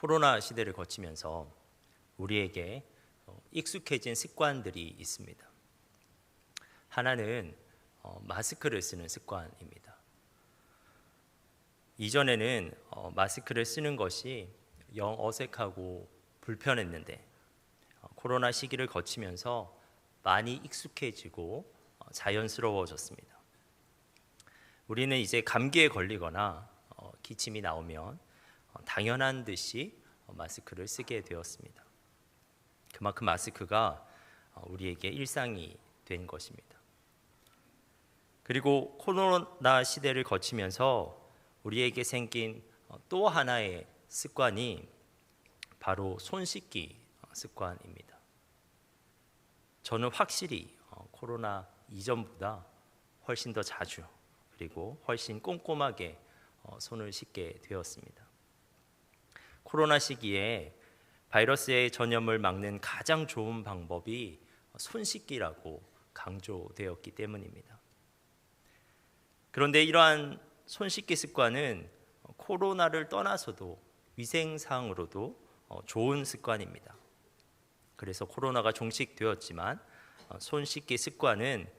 코로나 시대를 거치면서 우리에게 익숙해진 습관들이 있습니다. 하나는 마스크를 쓰는 습관입니다. 이전에는 마스크를 쓰는 것이 영 어색하고 불편했는데 코로나 시기를 거치면서 많이 익숙해지고 자연스러워졌습니다. 우리는 이제 감기에 걸리거나 기침이 나오면 당연한 듯이 마스크를 쓰게 되었습니다. 그만큼 마스크가 우리에게 일상이 된 것입니다. 그리고 코로나 시대를 거치면서 우리에게 생긴 또 하나의 습관이 바로 손 씻기 습관입니다. 저는 확실히 코로나 이전보다 훨씬 더 자주 그리고 훨씬 꼼꼼하게 손을 씻게 되었습니다. 코로나 시기에 바이러스의 전염을 막는 가장 좋은 방법이 손 씻기라고 강조되었기 때문입니다. 그런데 이러한 손 씻기 습관은 코로나를 떠나서도 위생상으로도 좋은 습관입니다. 그래서 코로나가 종식되었지만 손 씻기 습관은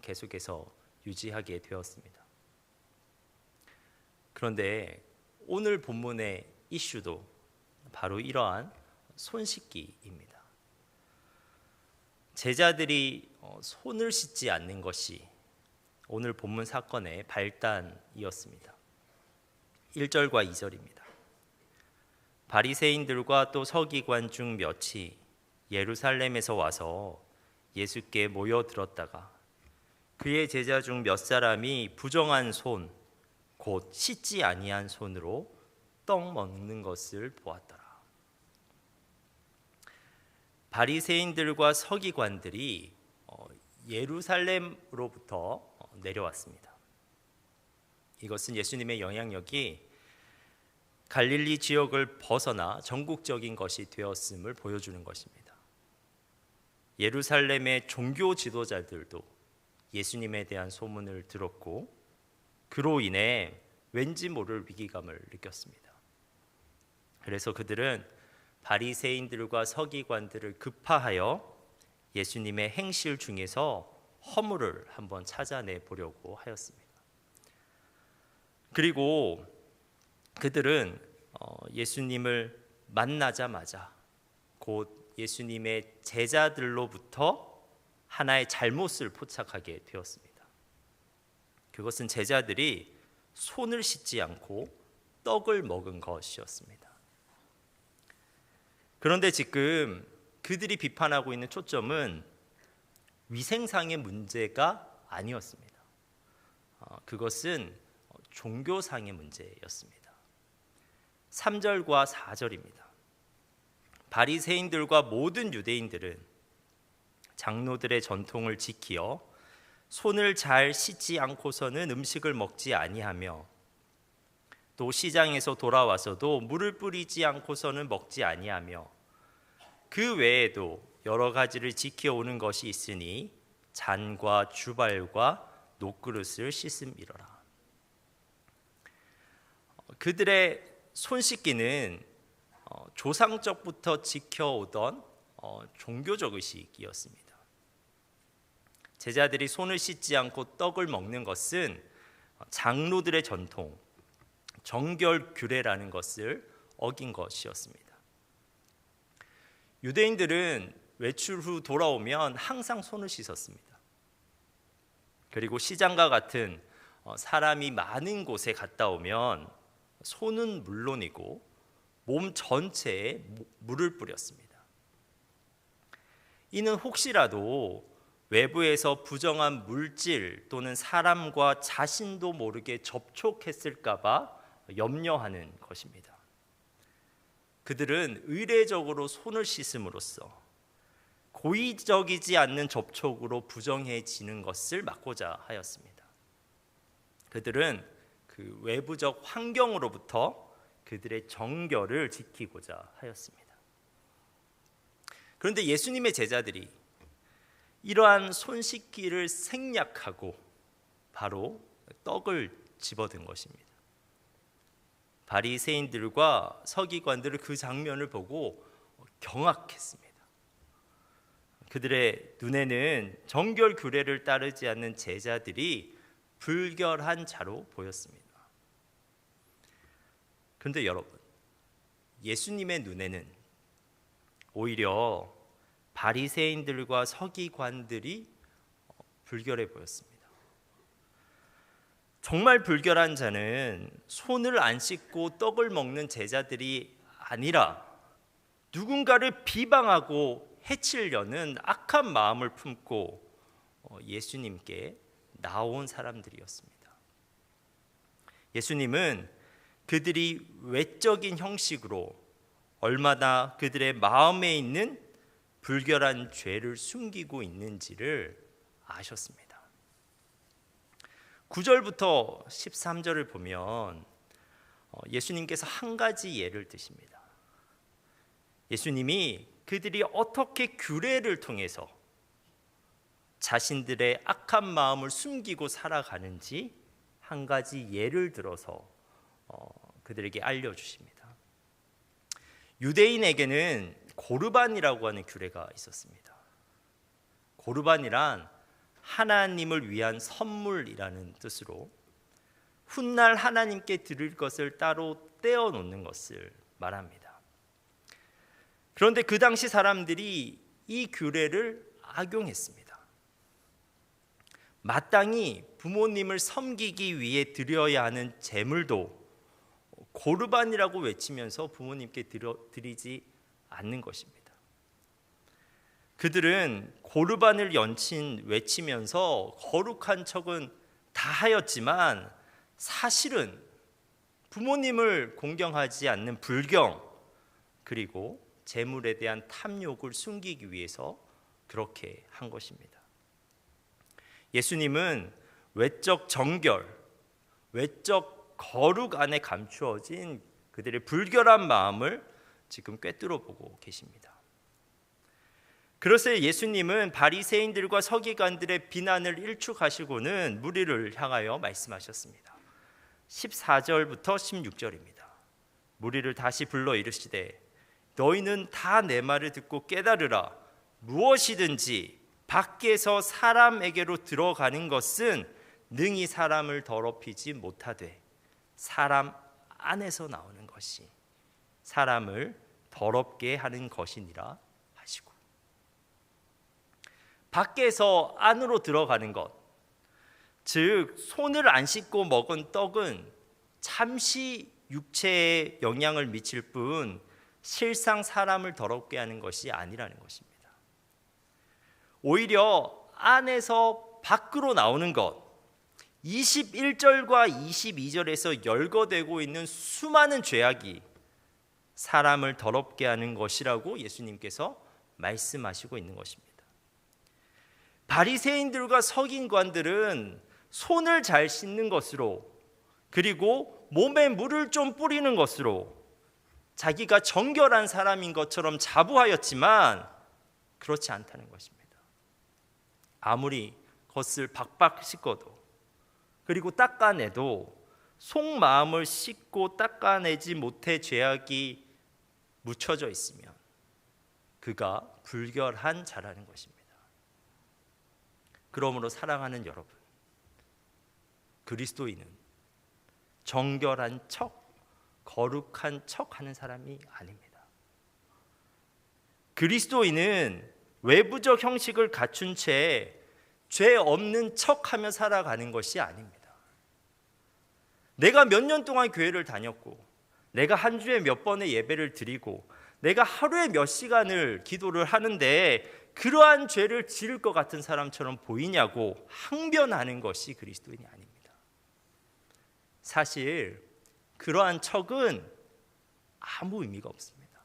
계속해서 유지하게 되었습니다. 그런데 오늘 본문의 이슈도 바로 이러한 손 씻기입니다. 제자들이 손을 씻지 않는 것이 오늘 본문 사건의 발단이었습니다. 1절과 2절입니다. 바리새인들과 또 서기관 중 몇이 예루살렘에서 와서 예수께 모여들었다가 그의 제자 중 몇 사람이 부정한 손, 곧 씻지 아니한 손으로 떡 먹는 것을 보았더라. 바리새인들과 서기관들이 예루살렘으로부터 내려왔습니다. 이것은 예수님의 영향력이 갈릴리 지역을 벗어나 전국적인 것이 되었음을 보여주는 것입니다. 예루살렘의 종교 지도자들도 예수님에 대한 소문을 들었고 그로 인해 왠지 모를 위기감을 느꼈습니다. 그래서 그들은 바리새인들과 서기관들을 급파하여 예수님의 행실 중에서 허물을 한번 찾아내 보려고 하였습니다. 그리고 그들은 예수님을 만나자마자 곧 예수님의 제자들로부터 하나의 잘못을 포착하게 되었습니다. 그것은 제자들이 손을 씻지 않고 떡을 먹은 것이었습니다. 그런데 지금 그들이 비판하고 있는 초점은 위생상의 문제가 아니었습니다. 그것은 종교상의 문제였습니다. 3절과 4절입니다. 바리새인들과 모든 유대인들은 장로들의 전통을 지키어 손을 잘 씻지 않고서는 음식을 먹지 아니하며 또 시장에서 돌아와서도 물을 뿌리지 않고서는 먹지 아니하며 그 외에도 여러 가지를 지켜오는 것이 있으니 잔과 주발과 녹그릇을 씻음이러라. 그들의 손 씻기는 조상적부터 지켜오던 종교적 의식이었습니다. 제자들이 손을 씻지 않고 떡을 먹는 것은 장로들의 전통, 정결 규례라는 것을 어긴 것이었습니다. 유대인들은 외출 후 돌아오면 항상 손을 씻었습니다. 그리고 시장과 같은 사람이 많은 곳에 갔다 오면 손은 물론이고 몸 전체에 물을 뿌렸습니다. 이는 혹시라도 외부에서 부정한 물질 또는 사람과 자신도 모르게 접촉했을까 봐 염려하는 것입니다. 그들은 의례적으로 손을 씻음으로써 고의적이지 않는 접촉으로 부정해지는 것을 막고자 하였습니다. 그들은 그 외부적 환경으로부터 그들의 정결을 지키고자 하였습니다. 그런데 예수님의 제자들이 이러한 손 씻기를 생략하고 바로 떡을 집어든 것입니다. 바리새인들과 서기관들은 그 장면을 보고 경악했습니다. 그들의 눈에는 정결 규례를 따르지 않는 제자들이 불결한 자로 보였습니다. 그런데 여러분, 예수님의 눈에는 오히려 바리새인들과 서기관들이 불결해 보였습니다. 정말 불결한 자는 손을 안 씻고 떡을 먹는 제자들이 아니라 누군가를 비방하고 해치려는 악한 마음을 품고 예수님께 나온 사람들이었습니다. 예수님은 그들이 외적인 형식으로 얼마나 그들의 마음에 있는 불결한 죄를 숨기고 있는지를 아셨습니다. 9절부터 13절을 보면 예수님께서 한 가지 예를 드십니다. 예수님이 그들이 어떻게 규례를 통해서 자신들의 악한 마음을 숨기고 살아가는지 한 가지 예를 들어서 그들에게 알려주십니다. 유대인에게는 고르반이라고 하는 규례가 있었습니다. 고르반이란 하나님을 위한 선물이라는 뜻으로 훗날 하나님께 드릴 것을 따로 떼어 놓는 것을 말합니다. 그런데 그 당시 사람들이 이 규례를 악용했습니다. 마땅히 부모님을 섬기기 위해 드려야 하는 제물도 고르반이라고 외치면서 부모님께 드리지 않는 것입니다. 그들은 고르반을 외치면서 거룩한 척은 다 하였지만 사실은 부모님을 공경하지 않는 불경 그리고 재물에 대한 탐욕을 숨기기 위해서 그렇게 한 것입니다. 예수님은 외적 정결, 외적 거룩 안에 감추어진 그들의 불결한 마음을 지금 꿰뚫어 보고 계십니다. 그래서 예수님은 바리새인들과 서기관들의 비난을 일축하시고는 무리를 향하여 말씀하셨습니다. 14절부터 16절입니다. 무리를 다시 불러 이르시되 너희는 다 내 말을 듣고 깨달으라. 무엇이든지 밖에서 사람에게로 들어가는 것은 능히 사람을 더럽히지 못하되 사람 안에서 나오는 것이 사람을 더럽게 하는 것이니라 하시고, 밖에서 안으로 들어가는 것, 즉 손을 안 씻고 먹은 떡은 잠시 육체에 영향을 미칠 뿐 실상 사람을 더럽게 하는 것이 아니라는 것입니다. 오히려 안에서 밖으로 나오는 것, 21절과 22절에서 열거되고 있는 수많은 죄악이 사람을 더럽게 하는 것이라고 예수님께서 말씀하시고 있는 것입니다. 바리새인들과 서기관들은 손을 잘 씻는 것으로 그리고 몸에 물을 좀 뿌리는 것으로 자기가 정결한 사람인 것처럼 자부하였지만 그렇지 않다는 것입니다. 아무리 겉을 박박 씻어도 그리고 닦아내도 속마음을 씻고 닦아내지 못해 죄악이 묻혀져 있으면 그가 불결한 자라는 것입니다. 그러므로 사랑하는 여러분, 그리스도인은 정결한 척, 거룩한 척 하는 사람이 아닙니다. 그리스도인은 외부적 형식을 갖춘 채 죄 없는 척하며 살아가는 것이 아닙니다. 내가 몇 년 동안 교회를 다녔고 내가 한 주에 몇 번의 예배를 드리고 내가 하루에 몇 시간을 기도를 하는데 그러한 죄를 지을 것 같은 사람처럼 보이냐고 항변하는 것이 그리스도인이 아닙니다. 사실 그러한 척은 아무 의미가 없습니다.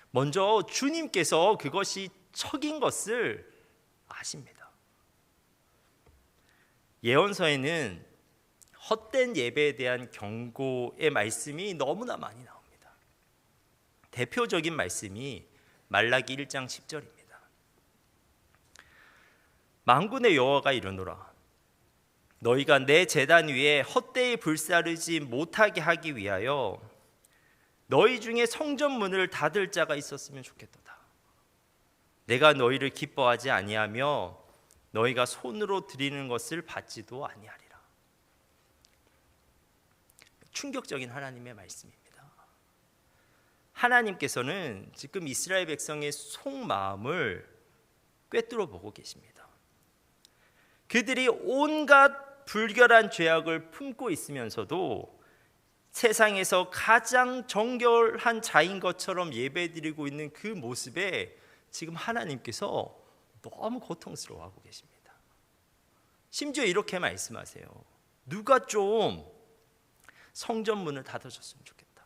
먼저 주님께서 그것이 척인 것을 아십니다. 예언서에는 헛된 예배에 대한 경고의 말씀이 너무나 많이 나옵니다. 대표적인 말씀이 말라기 1장 10절입니다. 만군의 여호와가 이르노라. 너희가 내 제단 위에 헛되이 불사르지 못하게 하기 위하여 너희 중에 성전 문을 닫을 자가 있었으면 좋겠도다. 내가 너희를 기뻐하지 아니하며 너희가 손으로 드리는 것을 받지도 아니하리라. 충격적인 하나님의 말씀입니다. 하나님께서는 지금 이스라엘 백성의 속마음을 꿰뚫어 보고 계십니다. 그들이 온갖 불결한 죄악을 품고 있으면서도 세상에서 가장 정결한 자인 것처럼 예배드리고 있는 그 모습에 지금 하나님께서 너무 고통스러워하고 계십니다. 심지어 이렇게 말씀하세요. 누가 좀 성전 문을 닫아줬으면 좋겠다.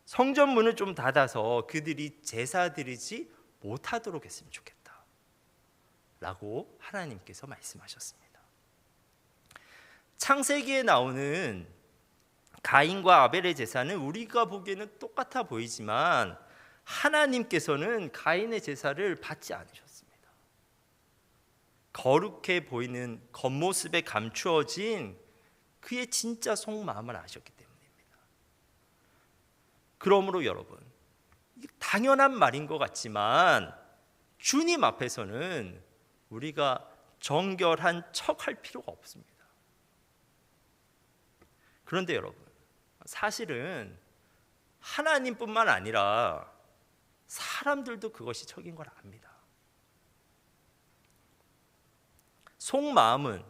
성전 문을 좀 닫아서 그들이 제사 드리지 못하도록 했으면 좋겠다 라고 하나님께서 말씀하셨습니다. 창세기에 나오는 가인과 아벨의 제사는 우리가 보기에는 똑같아 보이지만 하나님께서는 가인의 제사를 받지 않으셨습니다. 거룩해 보이는 겉모습에 감추어진 그의 진짜 속마음을 아셨기 때문입니다. 그러므로 여러분, 당연한 말인 것 같지만 주님 앞에서는 우리가 정결한 척할 필요가 없습니다. 그런데 여러분, 사실은 하나님뿐만 아니라 사람들도 그것이 척인 걸 압니다. 속마음은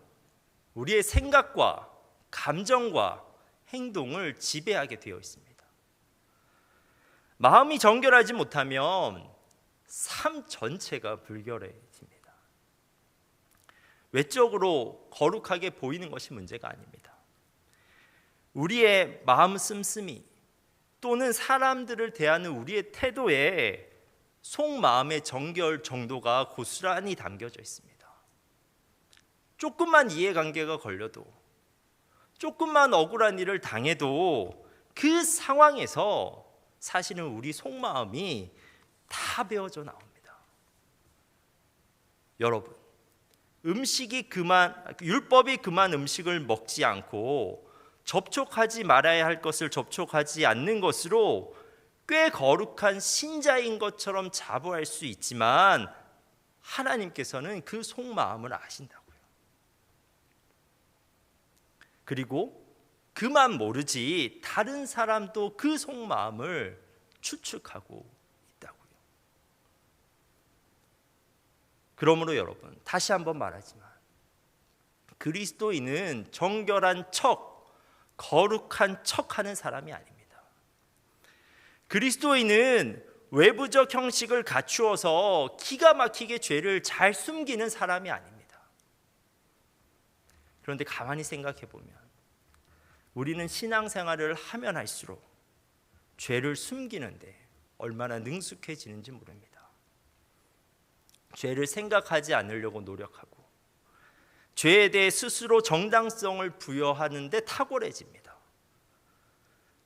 우리의 생각과 감정과 행동을 지배하게 되어 있습니다. 마음이 정결하지 못하면 삶 전체가 불결해집니다. 외적으로 거룩하게 보이는 것이 문제가 아닙니다. 우리의 마음 씀씀이 또는 사람들을 대하는 우리의 태도에 속마음의 정결 정도가 고스란히 담겨져 있습니다. 조금만 이해관계가 걸려도, 조금만 억울한 일을 당해도 그 상황에서 사실은 우리 속마음이 다 베어져 나옵니다. 여러분, 율법이 그만 음식을 먹지 않고 접촉하지 말아야 할 것을 접촉하지 않는 것으로 꽤 거룩한 신자인 것처럼 자부할 수 있지만 하나님께서는 그 속마음을 아신다고요. 그리고 그만 모르지 다른 사람도 그 속마음을 추측하고 있다고요. 그러므로 여러분, 다시 한번 말하지만 그리스도인은 정결한 척, 거룩한 척하는 사람이 아닙니다. 그리스도인은 외부적 형식을 갖추어서 기가 막히게 죄를 잘 숨기는 사람이 아닙니다. 그런데 가만히 생각해 보면 우리는 신앙생활을 하면 할수록 죄를 숨기는데 얼마나 능숙해지는지 모릅니다. 죄를 생각하지 않으려고 노력하고 죄에 대해 스스로 정당성을 부여하는데 탁월해집니다.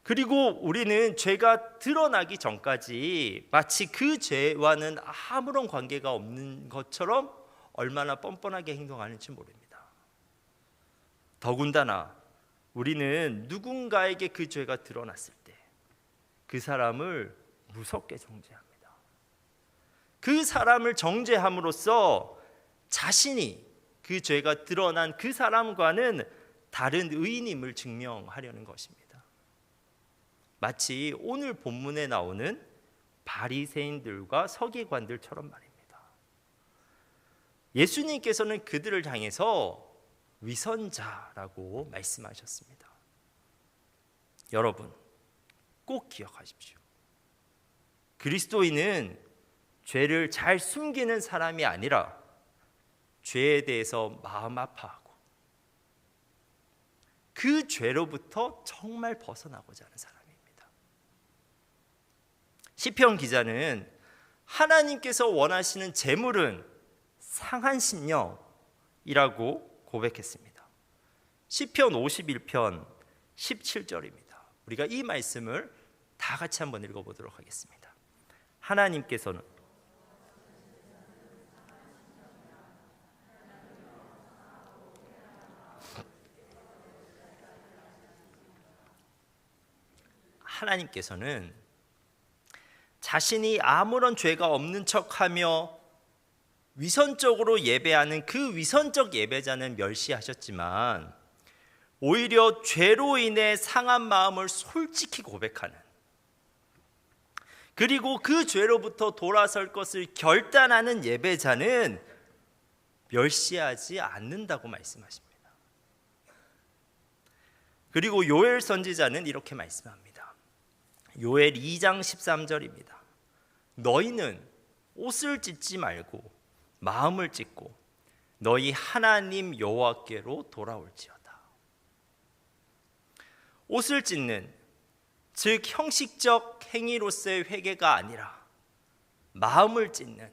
그리고 우리는 죄가 드러나기 전까지 마치 그 죄와는 아무런 관계가 없는 것처럼 얼마나 뻔뻔하게 행동하는지 모릅니다. 더군다나 우리는 누군가에게 그 죄가 드러났을 때 그 사람을 무섭게 정죄합니다. 그 사람을 정죄함으로써 자신이 그 죄가 드러난 그 사람과는 다른 의인임을 증명하려는 것입니다. 마치 오늘 본문에 나오는 바리새인들과 서기관들처럼 말입니다. 예수님께서는 그들을 향해서 위선자라고 말씀하셨습니다. 여러분, 꼭 기억하십시오. 그리스도인은 죄를 잘 숨기는 사람이 아니라 죄에 대해서 마음 아파하고 그 죄로부터 정말 벗어나고자 하는 사람입니다. 시편 기자는 하나님께서 원하시는 재물은 상한 심령이라고 고백했습니다. 시편 51편 17절입니다. 우리가 이 말씀을 다 같이 한번 읽어보도록 하겠습니다. 하나님께서는 하나님께서는 자신이 아무런 죄가 없는 척하며 위선적으로 예배하는 그 위선적 예배자는 멸시하셨지만, 오히려 죄로 인해 상한 마음을 솔직히 고백하는, 그리고 그 죄로부터 돌아설 것을 결단하는 예배자는 멸시하지 않는다고 말씀하십니다. 그리고 요엘 선지자는 이렇게 말씀합니다. 요엘 2장 13절입니다. 너희는 옷을 찢지 말고 마음을 찢고 너희 하나님 여호와께로 돌아올지어다. 옷을 찢는, 즉 형식적 행위로서의 회개가 아니라 마음을 찢는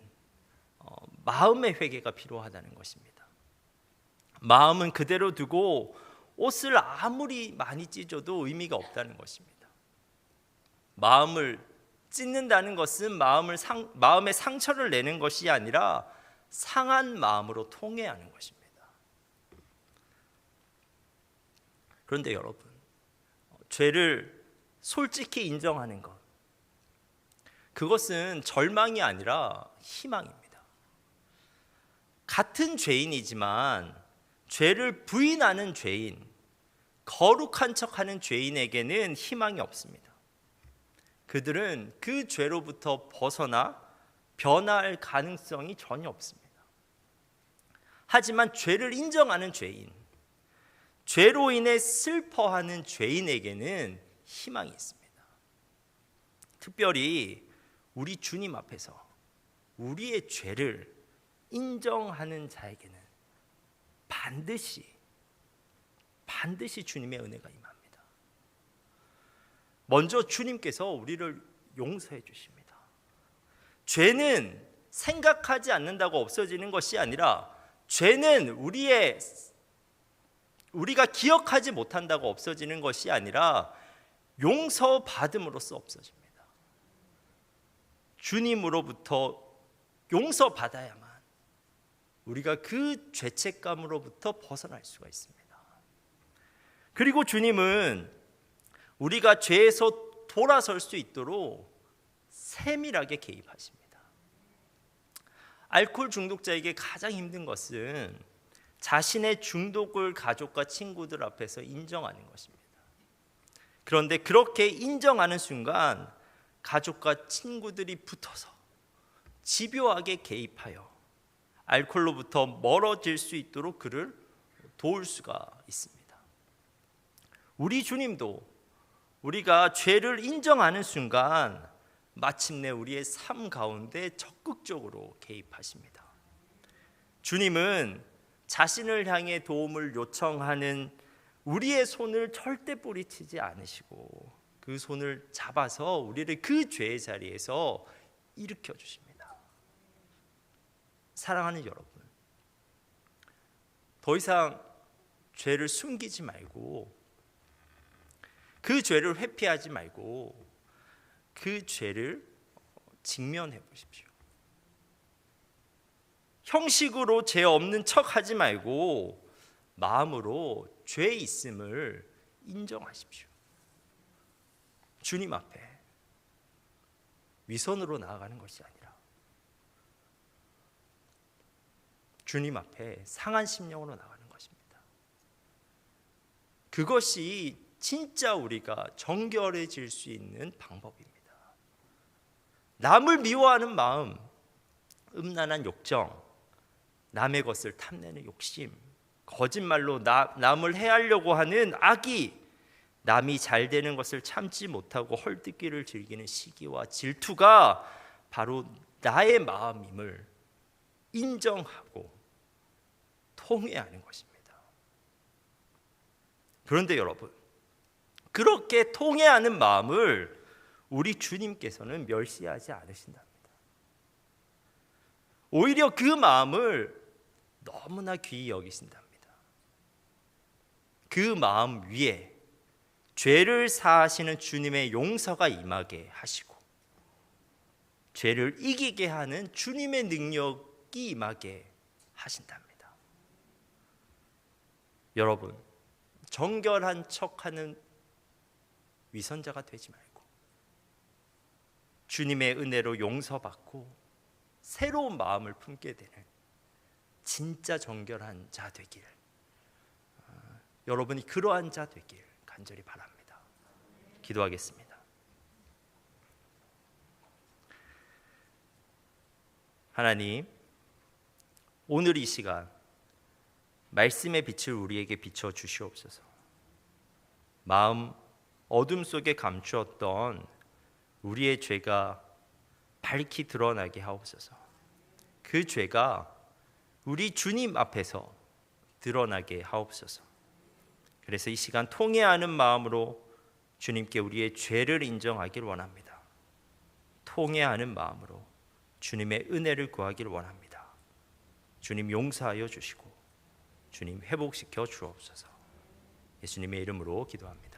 마음의 회개가 필요하다는 것입니다. 마음은 그대로 두고 옷을 아무리 많이 찢어도 의미가 없다는 것입니다. 마음을 찢는다는 것은 마음의 상처를 내는 것이 아니라 상한 마음으로 통회하는 것입니다. 그런데 여러분, 죄를 솔직히 인정하는 것, 그것은 절망이 아니라 희망입니다. 같은 죄인이지만 죄를 부인하는 죄인, 거룩한 척하는 죄인에게는 희망이 없습니다. 그들은 그 죄로부터 벗어나 변화할 가능성이 전혀 없습니다. 하지만 죄를 인정하는 죄인, 죄로 인해 슬퍼하는 죄인에게는 희망이 있습니다. 특별히 우리 주님 앞에서 우리의 죄를 인정하는 자에게는 반드시 주님의 은혜가 임합니다. 먼저 주님께서 우리를 용서해 주십니다. 죄는 생각하지 않는다고 없어지는 것이 아니라, 죄는 우리가 기억하지 못한다고 없어지는 것이 아니라 용서받음으로써 없어집니다. 주님으로부터 용서받아야만 우리가 그 죄책감으로부터 벗어날 수가 있습니다. 그리고 주님은 우리가 죄에서 돌아설 수 있도록 세밀하게 개입하십니다. 알코올 중독자에게 가장 힘든 것은 자신의 중독을 가족과 친구들 앞에서 인정하는 것입니다. 그런데 그렇게 인정하는 순간 가족과 친구들이 붙어서 집요하게 개입하여 알코올로부터 멀어질 수 있도록 그를 도울 수가 있습니다. 우리 주님도 우리가 죄를 인정하는 순간 마침내 우리의 삶 가운데 적극적으로 개입하십니다. 주님은 자신을 향해 도움을 요청하는 우리의 손을 절대 뿌리치지 않으시고 그 손을 잡아서 우리를 그 죄의 자리에서 일으켜 주십니다. 사랑하는 여러분, 더 이상 죄를 숨기지 말고 그 죄를 회피하지 말고 그 죄를 직면해 보십시오. 형식으로 죄 없는 척 하지 말고 마음으로 죄 있음을 인정하십시오. 주님 앞에 위선으로 나아가는 것이 아니라 주님 앞에 상한 심령으로 나가는 것입니다. 그것이 진짜 우리가 정결해질 수 있는 방법입니다. 남을 미워하는 마음, 음란한 욕정, 남의 것을 탐내는 욕심, 거짓말로 남을 해하려고 하는 악이, 남이 잘 되는 것을 참지 못하고 헐뜯기를 즐기는 시기와 질투가 바로 나의 마음임을 인정하고 통회하는 것입니다. 그런데 여러분, 그렇게 통회하는 마음을 우리 주님께서는 멸시하지 않으신답니다. 오히려 그 마음을 너무나 귀히 여기신답니다. 그 마음 위에 죄를 사하시는 주님의 용서가 임하게 하시고 죄를 이기게 하는 주님의 능력이 임하게 하신답니다. 여러분, 정결한 척하는 위선자가 되지 말고 주님의 은혜로 용서받고 새로운 마음을 품게 되는 진짜 정결한 자 되길, 여러분이 그러한 자 되길 간절히 바랍니다. 기도하겠습니다. 하나님, 오늘 이 시간 말씀의 빛을 우리에게 비춰 주시옵소서. 마음 어둠 속에 감추었던 우리의 죄가 밝히 드러나게 하옵소서. 그 죄가 우리 주님 앞에서 드러나게 하옵소서. 그래서 이 시간 통회하는 마음으로 주님께 우리의 죄를 인정하길 원합니다. 통회하는 마음으로 주님의 은혜를 구하길 원합니다. 주님 용서하여 주시고 주님 회복시켜 주옵소서. 예수님의 이름으로 기도합니다.